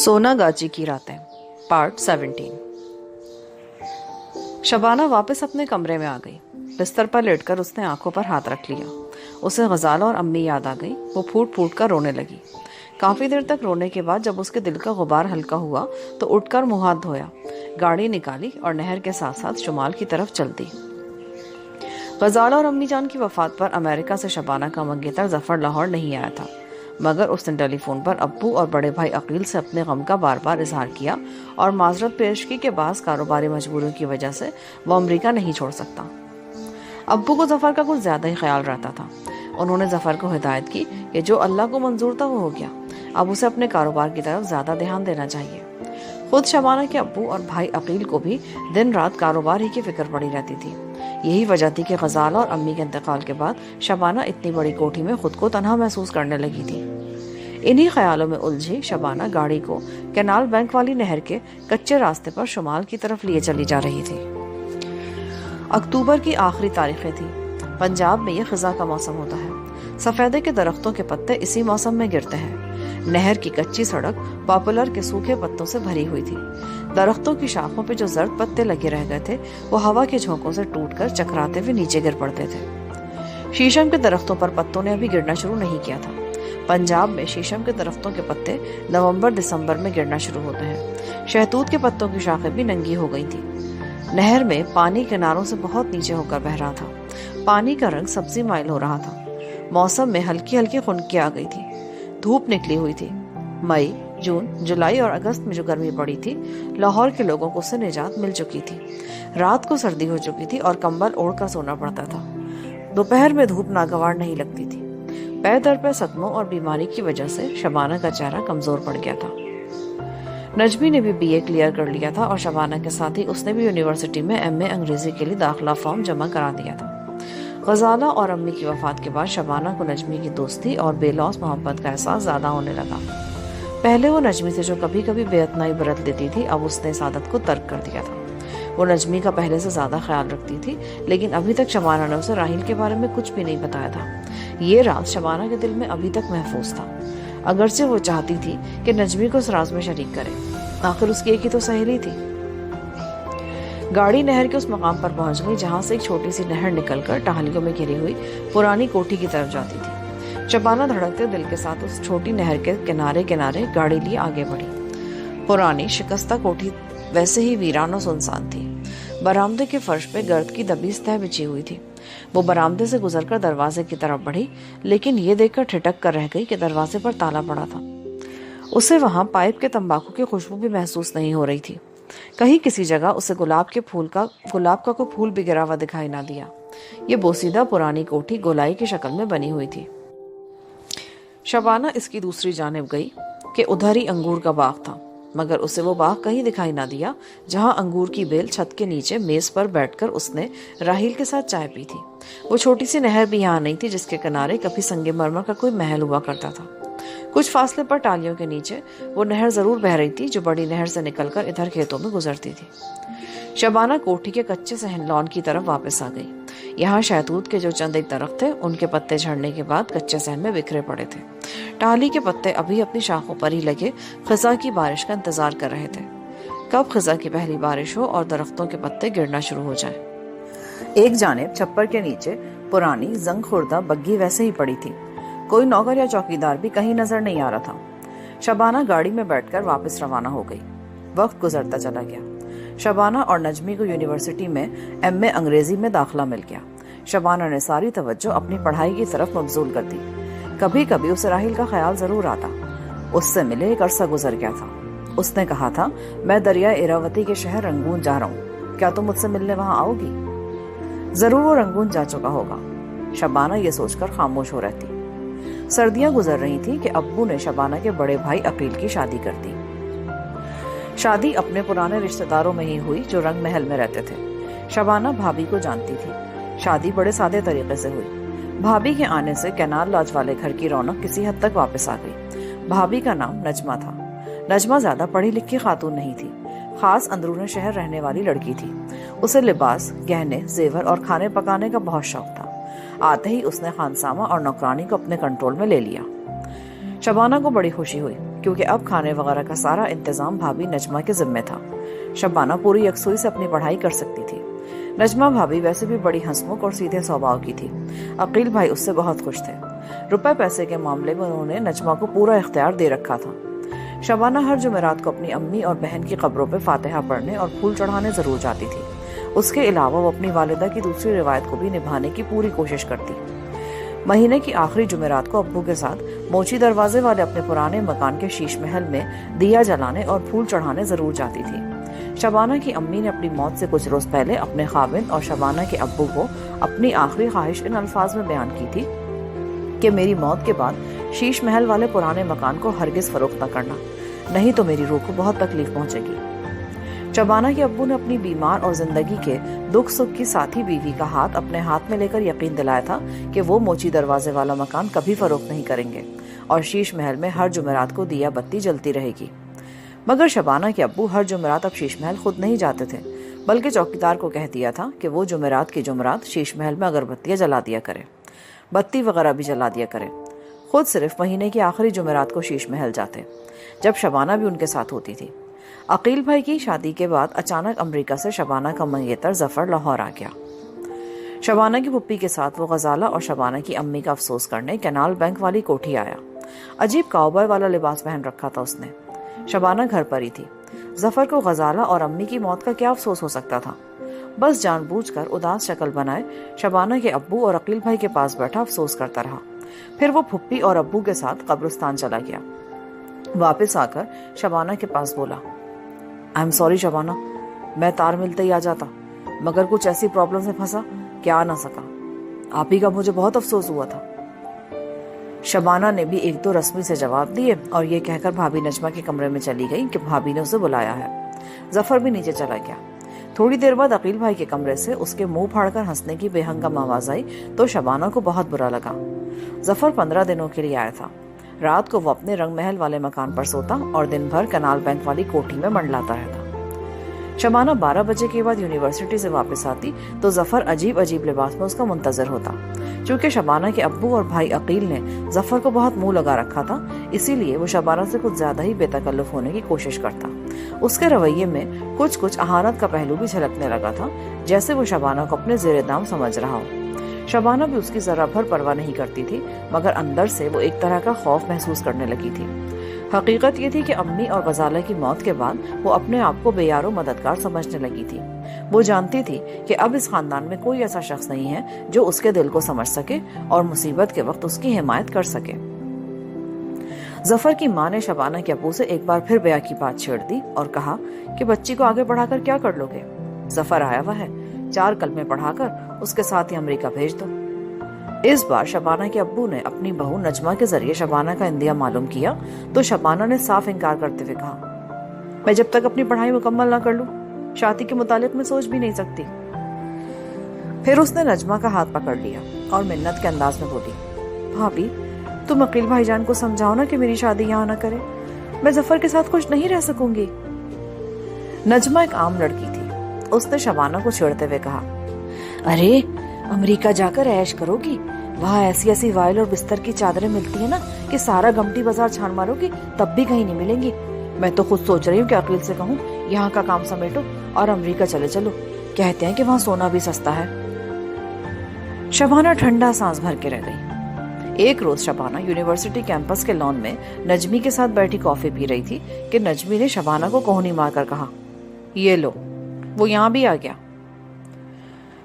सोना गाची की रातें पार्ट 17। शबाना वापस अपने कमरे में आ गई। बिस्तर पर लेटकर उसने आंखों पर हाथ रख लिया। उसे गजाला और अम्मी याद आ गई। वो फूट फूट कर रोने लगी। काफी देर तक रोने के बाद जब उसके दिल का गुबार हल्का हुआ तो उठकर मुंह हाथ धोया, गाड़ी निकाली और नहर के साथ साथ शुमाल की तरफ चल दी। गजाला और अम्मी जान की वफात पर अमेरिका से शबाना का मंगेतर जफर लाहौर नहीं आया था, मगर उसने टेलीफोन पर अब्बू और बड़े भाई अकील से अपने गम का बार बार इजहार किया और माजरत पेश की कि बास कारोबारी मजबूरियों की वजह से वो अमेरिका नहीं छोड़ सकता। अब्बू को जफर का कुछ ज्यादा ही ख्याल रहता था। उन्होंने जफर को हिदायत की कि जो अल्लाह को मंजूर था वो हो गया, अब उसे अपने कारोबार की तरफ ज्यादा ध्यान देना चाहिए। खुद शबाना के अब्बू और भाई अकील को भी दिन रात कारोबार ही की फिक्र पड़ी रहती थी। यही वजह थी कि गजाला और अम्मी के इंतकाल के बाद शबाना इतनी बड़ी कोठी में खुद को तन्हा महसूस करने लगी थी। इन्हीं ख्यालों में उलझी शबाना गाड़ी को कैनाल बैंक वाली नहर के कच्चे रास्ते पर शुमाल की तरफ लिए चली जा रही थी। अक्टूबर की आखिरी तारीखें थी। पंजाब में यह खिजा का मौसम होता है। सफेदे के दरख्तों के पत्ते इसी मौसम में गिरते हैं। नहर की कच्ची सड़क पॉपुलर के सूखे पत्तों से भरी हुई थी। दरख्तों की शाखों पे जो जर्द पत्ते लगे रह गए थे वो हवा के झोंकों से टूटकर चकराते हुए नीचे गिर पड़ते थे। शीशम के दरख्तों पर पत्तों ने अभी गिरना शुरू नहीं किया था। पंजाब में शीशम के दरख्तों के पत्ते नवंबर दिसंबर में गिरना शुरू होते हैं। शहतूत के पत्तों की शाखें भी नंगी हो गई थी। नहर में पानी किनारों से बहुत नीचे होकर बह रहा था। पानी का रंग सब्जी माइल हो रहा था। मौसम में हल्की हल्की खुनकी आ गई थी। धूप निकली हुई थी। मई, जून, जुलाई और अगस्त में जो गर्मी पड़ी थी, लाहौर के लोगों को उससे निजात मिल चुकी थी। रात को सर्दी हो चुकी थी और कंबल ओढ़ कर सोना पड़ता था। दोपहर में धूप नागवार नहीं लगती थी। पैर दर पे सदमों और बीमारी की वजह से शबाना का चेहरा कमजोर पड़ गया था। नजमी ने भी बीए क्लियर कर लिया था और शबाना के साथ ही उसने भी यूनिवर्सिटी में एमए अंग्रेजी के लिए दाखिला फॉर्म जमा करा दिया था। गजाला और अम्मी की वफात के बाद शबाना को नजमी की दोस्ती और बेलौस मोहब्बत का एहसास ज्यादा होने लगा। पहले वो नजमी से जो कभी कभी बेअतनाई बरत लेती थी, अब उसने इस आदत को तर्क कर दिया था। वो नजमी का पहले से ज्यादा ख्याल रखती थी, लेकिन अभी तक शबाना ने उसे राहिल के बारे में कुछ भी नहीं बताया था। ये राज शबाना के दिल में अभी तक महफूज था, अगरचे वो चाहती थी कि नजमी को उस राज में शरीक करे। आखिर उसकी एक ही तो सहेली थी। गाड़ी नहर के उस मकाम पर पहुंच गई जहां से एक छोटी सी नहर निकलकर टहलियों में घिरी हुई पुरानी कोठी की तरफ जाती थी। शबाना धड़कते दिल के साथ उस छोटी नहर के किनारे किनारे गाड़ी लिए आगे बढ़ी। पुरानी शिकस्ता कोठी वैसे ही वीरान और सुनसान थी। बरामदे के फर्श पे गर्द की दबी सतह बिछी हुई थी। वो बरामदे से गुजरकर दरवाजे की तरफ बढ़ी, लेकिन ये देखकर ठिठक कर रह गई कि दरवाजे पर ताला पड़ा था। उसे वहां पाइप के तंबाकू की खुशबू भी महसूस नहीं हो रही थी। कहीं किसी जगह उसे गुलाब का कोई फूल भी गिरा हुआ दिखाई ना दिया। ये बोसीदा पुरानी कोठी गोलाई की शक्ल में बनी हुई थी। शबाना इसकी दूसरी जानिब गई कि उधर ही अंगूर का बाग था, मगर उसे वो बाग कहीं दिखाई ना दिया जहां अंगूर की बेल छत के नीचे मेज पर बैठकर उसने राहिल के साथ चाय पी थी। वो छोटी सी नहर भी यहाँ नहीं थी जिसके किनारे कभी संगमरमर का कोई महल हुआ करता था। कुछ फासले पर टालियों के नीचे वो नहर जरूर बह रही थी जो बड़ी नहर से निकलकर इधर खेतों में गुजरती थी। शबाना कोठी के कच्चे सहन लॉन की तरफ वापस आ गई। यहाँ शहतूत के जो चंद एक दरख्त थे उनके पत्ते झड़ने के बाद कच्चे सहन में बिखरे पड़े थे। टाली के पत्ते अभी अपनी शाखों पर ही लगे खिजा की बारिश का इंतजार कर रहे थे। कब खिजा की पहली बारिश हो और दरख्तों के पत्ते गिरना शुरू हो जाए। एक जानिब छप्पर के नीचे पुरानी जंग खुर्दा बग्गी वैसे ही पड़ी थी। कोई नौकर या चौकीदार भी कहीं नजर नहीं आ रहा था। शबाना गाड़ी में बैठकर वापस रवाना हो गई। वक्त गुजरता चला गया। शबाना और नजमी को यूनिवर्सिटी में एमए अंग्रेजी में दाखिला मिल गया। शबाना ने सारी तवज्जो अपनी पढ़ाई की तरफ मबजूल कर दी। कभी कभी उसे राहिल का ख्याल जरूर आता। उससे मिले एक अरसा गुजर गया था। उसने कहा था, मैं दरिया इरावती के शहर रंगून जा रहा हूँ, क्या तुम मुझसे मिलने वहां आओगी? जरूर वो रंगून जा चुका होगा। शबाना ये सोचकर खामोश हो रहती। सर्दियां गुजर रही थी कि अब्बू ने शबाना के बड़े भाई अकील की शादी कर दी। शादी अपने पुराने रिश्तेदारों में ही हुई जो रंग महल में रहते थे। शबाना भाभी को जानती थी। शादी बड़े सादे तरीके से हुई। भाभी के आने से कैनाल लॉज वाले घर की रौनक किसी हद तक वापस आ गई। भाभी का नाम नजमा था। नजमा ज्यादा पढ़ी लिखी खातून नहीं थी, खास अंदरूनी शहर रहने वाली लड़की थी। उसे लिबास, गहने, जेवर और खाने पकाने का बहुत शौक था। आते ही उसने खानसामा और नौकरानी को अपने कंट्रोल में ले लिया। शबाना को बड़ी खुशी हुई کیونکہ اب کھانے وغیرہ کا سارا انتظام بھابھی نجمہ کے ذمے تھا۔ شبانہ پوری یکسوئی سے اپنی پڑھائی کر سکتی تھی۔ نجمہ بھابھی ویسے بھی بڑی ہنسمکھ اور سیدھے سوبھاؤ کی تھی۔ عقیل بھائی اس سے بہت خوش تھے۔ روپے پیسے کے معاملے میں انہوں نے نجمہ کو پورا اختیار دے رکھا تھا۔ شبانہ ہر جمعرات کو اپنی امی اور بہن کی قبروں پہ فاتحہ پڑھنے اور پھول چڑھانے ضرور جاتی تھی۔ اس کے علاوہ وہ اپنی والدہ کی دوسری روایت کو بھی نبھانے کی پوری کوشش کرتی۔ مہینے کی آخری جمعرات کو ابو کے ساتھ موچی دروازے والے اپنے پرانے مکان کے شیش محل میں دیا جلانے اور پھول چڑھانے ضرور جاتی تھی۔ شبانہ کی امی نے اپنی موت سے کچھ روز پہلے اپنے خاوند اور شبانہ کے ابو کو اپنی آخری خواہش ان الفاظ میں بیان کی تھی کہ میری موت کے بعد شیش محل والے پرانے مکان کو ہرگز فروخت نہ کرنا، نہیں تو میری روح کو بہت تکلیف پہنچے گی۔ شبانہ کے ابو نے اپنی بیمار اور زندگی کے دکھ سکھ کی ساتھی بیوی کا ہاتھ اپنے ہاتھ میں لے کر یقین دلایا تھا کہ وہ موچی دروازے والا مکان کبھی فروخت نہیں کریں گے اور شیش محل میں ہر جمعرات کو دیا بتی جلتی رہے گی۔ مگر شبانہ کے ابو ہر جمعرات اب شیش محل خود نہیں جاتے تھے، بلکہ چوکیدار کو کہہ دیا تھا کہ وہ جمعرات کی جمعرات شیش محل میں اگربتیاں جلا دیا کرے، بتی وغیرہ بھی جلا دیا کرے۔ خود صرف مہینے کی آخری جمعرات کو شیش محل جاتے، جب شبانہ بھی ان کے ساتھ ہوتی تھی۔ عقیل بھائی کی شادی کے بعد اچانک امریکہ سے شبانہ کا منگیتر ظفر لاہور آ گیا۔ شبانہ کی پھپھی کے ساتھ وہ غزالہ اور شبانہ کی امی کا افسوس کرنے کینال بینک والی کوٹھی آیا۔ عجیب کاؤبوائے والا لباس پہن رکھا تھا اس نے۔ شبانہ گھر پر ہی تھی۔ ظفر کو غزالہ اور امی کی موت کا کیا افسوس ہو سکتا تھا؟ بس جان بوجھ کر اداس شکل بنائے شبانہ کے ابو اور عقیل بھائی کے پاس بیٹھا افسوس کرتا رہا۔ پھر وہ پھپھی اور ابو کے ساتھ قبرستان چلا گیا۔ واپس آ کر شبانہ کے پاس بولا، آئی ایم سوری شبانہ، میں تار ملتے ہی آ جاتا، مگر کچھ ایسی پرابلم سے پھنسا کہ آ نہ سکا۔ آپ ہی کا مجھے بہت افسوس ہوا تھا۔ شبانہ نے بھی ایک دو رسمی سے جواب دیے اور یہ کہہ کر بھابھی نجمہ کے کمرے میں چلی گئی کہ بھابھی نے اسے بلایا ہے۔ ظفر بھی نیچے چلا گیا۔ تھوڑی دیر بعد عقیل بھائی کے کمرے سے اس کے منہ پھاڑ کر ہنسنے کی بے ہنگم آواز آئی تو شبانہ کو بہت برا لگا۔ ظفر 15 دنوں کے لیے آیا تھا۔ رات کو وہ اپنے رنگ محل والے مکان پر سوتا اور دن بھر کینال بینک والی کوٹھی میں منڈلاتا رہتا۔ شبانہ 12 بجے کے بعد یونیورسٹی سے واپس آتی تو ظفر عجیب عجیب لباس میں اس کا منتظر ہوتا۔ چونکہ شبانہ کے ابو اور بھائی عقیل نے ظفر کو بہت منہ لگا رکھا تھا، اسی لیے وہ شبانہ سے کچھ زیادہ ہی بے تکلف ہونے کی کوشش کرتا۔ اس کے رویے میں کچھ اہانت کا پہلو بھی جھلکنے لگا تھا، جیسے وہ شبانہ کو اپنے زیر دام سمجھ رہا ہو۔ شبانہ بھی اس کی ذرا بھر پرواہ نہیں کرتی تھی، مگر اندر سے وہ ایک طرح کا خوف محسوس کرنے لگی تھی۔ حقیقت یہ تھی کہ امی اور غزالہ کی موت کے بعد وہ اپنے آپ کو بے یار و مددگار سمجھنے لگی تھی۔ وہ جانتی تھی کہ اب اس خاندان میں کوئی ایسا شخص نہیں ہے جو اس کے دل کو سمجھ سکے اور مصیبت کے وقت اس کی حمایت کر سکے۔ ظفر کی ماں نے شبانہ کے ابو سے ایک بار پھر بیاہ کی بات چھیڑ دی اور کہا کہ بچی کو آگے پڑھا کر کیا کر لو گے؟ ظفر آیا ہوا ہے، 4 کلمے پڑھا کر اس کے ساتھ ہی امریکہ بھیج دو۔ اس بار شبانہ کے ابو نے اپنی بہو نجمہ کے ذریعے شبانہ کا اندیا معلوم کیا تو شبانہ نے صاف انکار کرتے ہوئے کہا، میں جب تک اپنی پڑھائی مکمل نہ کر لوں شادی کے متعلق میں سوچ بھی نہیں سکتی۔ پھر اس نے نجمہ کا ہاتھ پکڑ لیا اور منت کے انداز میں بولی، بھابھی تم عقیل بھائی جان کو سمجھاؤ نا کہ میری شادی یہاں نہ کرے، میں ظفر کے ساتھ خوش نہیں رہ سکوں گی۔ نجمہ ایک عام لڑکی تھی۔ اس نے شبانہ کو چھیڑتے ہوئے کہا، ارے امریکہ جا کر عیش کرو گی، وہاں ایسی ایسی وائل اور بستر کی چادریں ملتی ہیں نا کہ سارا گمٹی بازار چھان مارو گی تب بھی کہیں نہیں ملیں گی۔ میں تو خود سوچ رہی ہوں کہ عقیل سے کہوں یہاں کا کام سمیٹو اور امریکہ چلے چلو، کہتے ہیں کہ وہاں سونا بھی سستا ہے۔ شبانہ ٹھنڈا سانس بھر کے رہ گئی۔ ایک روز شبانہ یونیورسٹی کیمپس کے لان میں نجمی کے ساتھ بیٹھی کافی پی رہی تھی کہ نجمی نے شبانہ کو کوہنی مار کر کہا، یہ لو، وہ یہاں بھی آ گیا۔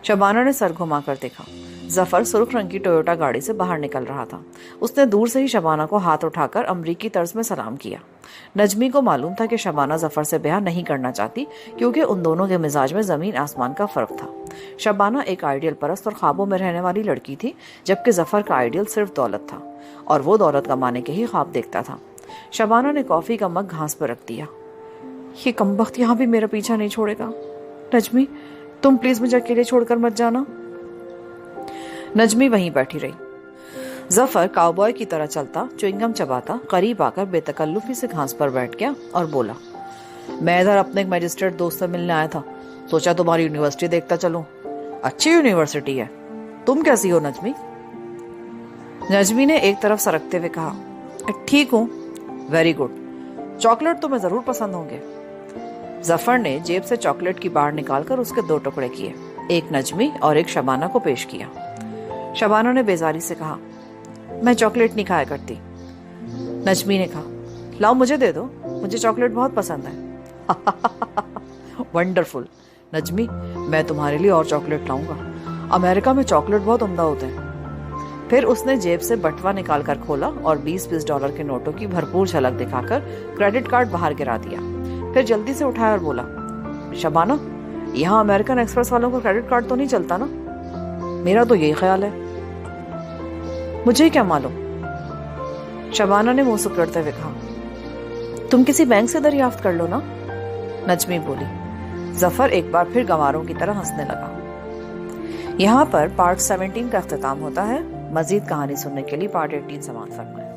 شبانہ نے سر گھما کر دیکھا۔ ظفر سرخ رنگ کی ٹویوٹا گاڑی سے باہر نکل رہا تھا۔ اس نے دور سے ہی شبانہ کو ہاتھ اٹھا کر امریکی طرز میں سلام کیا۔ نجمی کو معلوم تھا کہ شبانہ ظفر سے بیاہ نہیں کرنا چاہتی کیونکہ ان دونوں کے مزاج میں زمین آسمان کا فرق تھا۔ شبانہ ایک آئیڈیل پرست اور خوابوں میں رہنے والی لڑکی تھی، جبکہ ظفر کا آئیڈیل صرف دولت تھا اور وہ دولت کمانے کے ہی خواب دیکھتا تھا۔ شبانہ نے کافی کا مگ گھاس پر رکھ دیا۔ یہ کمبخت یہاں بھی میرا پیچھا نہیں چھوڑے گا۔ نجمی تم پلیز مجھے اکیلے چھوڑ کر مت جانا۔ نجمی وہیں بیٹھی رہی۔ ظفر کاؤبوائے کی طرح چلتا چوئنگم چباتا قریب آ کر بے تکلفی سے گھاس پر بیٹھ گیا اور بولا، میں ادھر اپنے ایک میجسٹریٹ دوست سے ملنے آیا تھا، سوچا تمہاری یونیورسٹی دیکھتا چلوں، اچھی یونیورسٹی ہے، تم کیسی ہو نجمی؟ نجمی نے ایک طرف سرکتے ہوئے کہا، ٹھیک ہوں، ویری گڈ، चॉकलेट तुम्हें जरूर पसंद होंगे। जफर ने जेब से चॉकलेट की बार निकालकर उसके 2 टुकड़े किए, एक नजमी और एक शबाना को पेश किया। शबाना ने बेजारी से कहा, मैं चॉकलेट नहीं खाया करती। नजमी ने कहा, लाओ मुझे दे दो, मुझे चॉकलेट बहुत पसंद है। वंडरफुल नजमी, मैं तुम्हारे लिए और चॉकलेट लाऊंगा। अमेरिका में चॉकलेट बहुत उम्दा होते हैं। फिर उसने जेब से बटवा निकालकर खोला और 20-20 डॉलर के नोटों की भरपूर झलक दिखाकर क्रेडिट कार्ड बाहर गिरा दिया। फिर जल्दी से उठाया और बोला, शबाना, यहाँ अमेरिकन एक्सप्रेस वालों का क्रेडिट कार्ड तो नहीं चलता ना? मेरा तो यही ख्याल है। मुझे क्या मालूम, शबाना ने मुंह सुकड़ते हुए कहा। तुम किसी बैंक से दरियाफ्त कर लो ना, नजमी बोली। जफर एक बार फिर गंवारों की तरह हंसने लगा। यहाँ पर पार्ट 17 का अख्तिताम होता है। मजीद कहानी सुनने के लिए पार्ट 18 समाप्त फरमाएं।